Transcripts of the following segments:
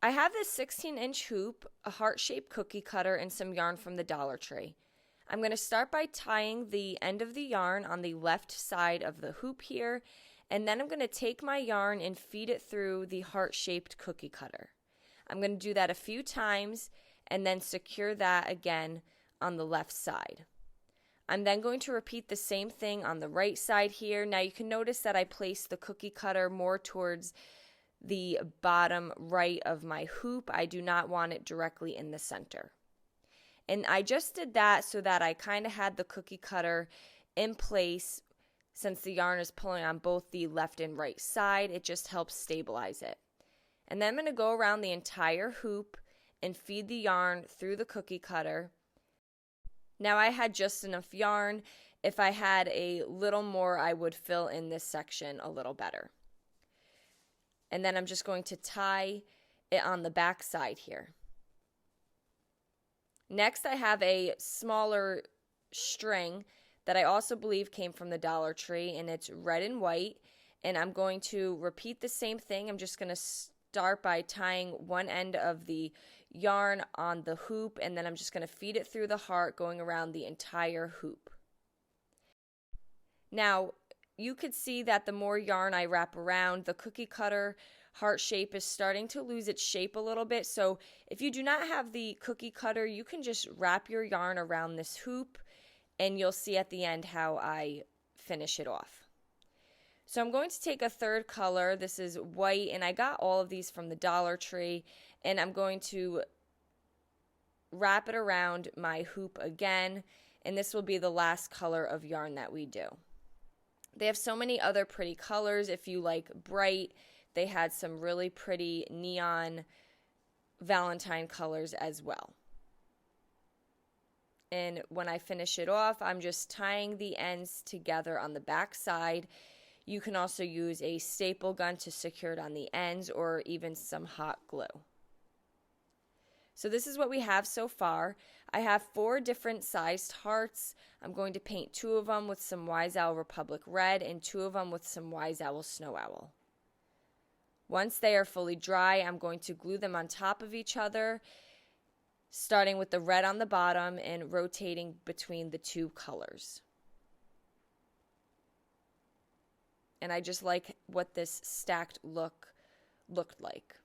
I have this 16-inch hoop, a heart-shaped cookie cutter, and some yarn from the Dollar Tree. I'm going to start by tying the end of the yarn on the left side of the hoop here, and then I'm going to take my yarn and feed it through the heart-shaped cookie cutter. I'm going to do that a few times and then secure that again on the left side. I'm then going to repeat the same thing on the right side here. Now you can notice that I placed the cookie cutter more towards the bottom right of my hoop. I do not want it directly in the center. And I just did that so that I kind of had the cookie cutter in place. Since the yarn is pulling on both the left and right side, it just helps stabilize it. And then I'm going to go around the entire hoop and feed the yarn through the cookie cutter. Now I had just enough yarn. If I had a little more, I would fill in this section a little better. And then I'm just going to tie it on the back side here. Next, I have a smaller string that I also believe came from the Dollar Tree, and it's red and white. And I'm going to repeat the same thing. I'm just going to start by tying one end of the yarn on the hoop, and then I'm just going to feed it through the heart, going around the entire hoop. Now, you could see that the more yarn I wrap around, the cookie cutter heart shape is starting to lose its shape a little bit. So if you do not have the cookie cutter, you can just wrap your yarn around this hoop, and you'll see at the end how I finish it off. So I'm going to take a third color. This is white, and I got all of these from the Dollar Tree, and I'm going to wrap it around my hoop again, and this will be the last color of yarn that we do. They have so many other pretty colors. If you like bright, they had some really pretty neon Valentine colors as well. And when I finish it off, I'm just tying the ends together on the back side. You can also use a staple gun to secure it on the ends, or even some hot glue. So this is what we have so far. I have 4 different sized hearts. I'm going to paint 2 of them with some Wise Owl Republic Red and 2 of them with some Wise Owl Snow Owl. Once they are fully dry, I'm going to glue them on top of each other, starting with the red on the bottom and rotating between the 2 colors. And I just like what this stacked look looked like.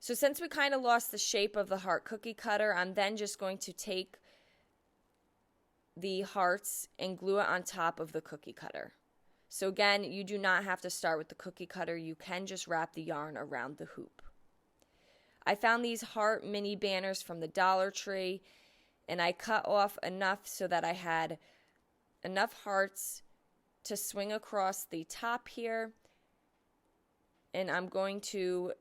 So since we kind of lost the shape of the heart cookie cutter, I'm then just going to take the hearts and glue it on top of the cookie cutter. So again, you do not have to start with the cookie cutter. You can just wrap the yarn around the hoop. I found these heart mini banners from the Dollar Tree, and I cut off enough so that I had enough hearts to swing across the top here. And I'm going to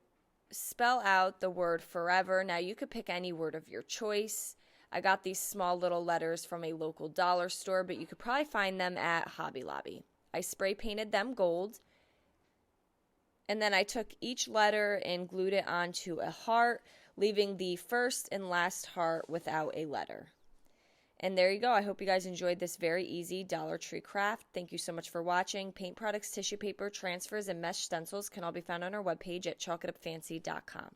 spell out the word forever. Now you could pick any word of your choice. I got these small little letters from a local dollar store, but you could probably find them at Hobby Lobby. I spray painted them gold, and then I took each letter and glued it onto a heart, leaving the first and last heart without a letter. And there you go. I hope you guys enjoyed this very easy Dollar Tree craft. Thank you so much for watching. Paint products, tissue paper, transfers, and mesh stencils can all be found on our webpage at chalkitupfancy.com.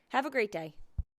Have a great day.